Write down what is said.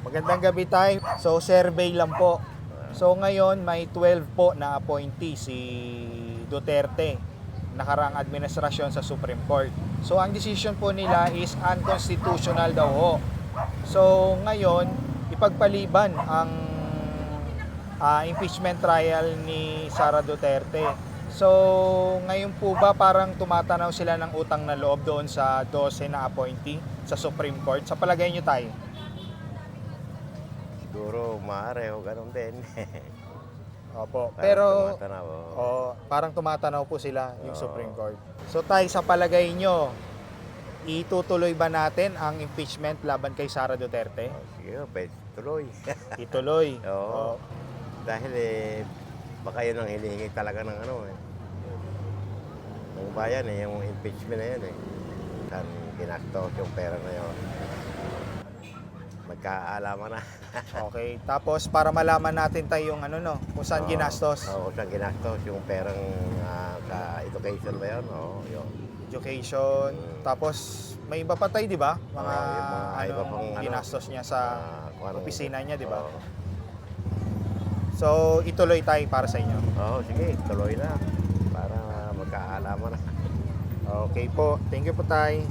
Magandang gabi tayo. So survey lang po. So ngayon may 12 po na appointee si Duterte nakaraang administrasyon sa Supreme Court. So ang decision po nila is unconstitutional daw ho. So ngayon ipagpaliban ang impeachment trial ni Sara Duterte. So ngayon po ba parang tumatanaw sila ng utang na loob doon sa 12 na appointee sa Supreme Court? Sa palagay nyo tayo? Siguro maaari o ganun din. Opo. Parang Pero tumatanaw, oo. parang tumatanaw po sila yung Oo. Supreme Court. So tay, sa palagay nyo, itutuloy ba natin ang impeachment laban kay Sara Duterte? Sige, pwede tuloy. Ituloy. Oo. Dahil baka yun ang hinihingi talaga ng ng bayan yung impeachment na yan Saan ginastos yung pera na yun. Magkaalaman na. Okay. Tapos para malaman natin tayo yung kung saan Oo. ginastos. Oo, saan ginastos yung perang sa education ba yun? Oo, yun. Education. Tapos may iba pa tayo, di ba? Mga Oo, yung mga iba pang ginastos niya sa kung anong- opisina niya, di ba? Oo. So ituloy tayo para sa inyo. Oo, sige, tuloy na. Para magkaalaman na. Okay po. Thank you po tay.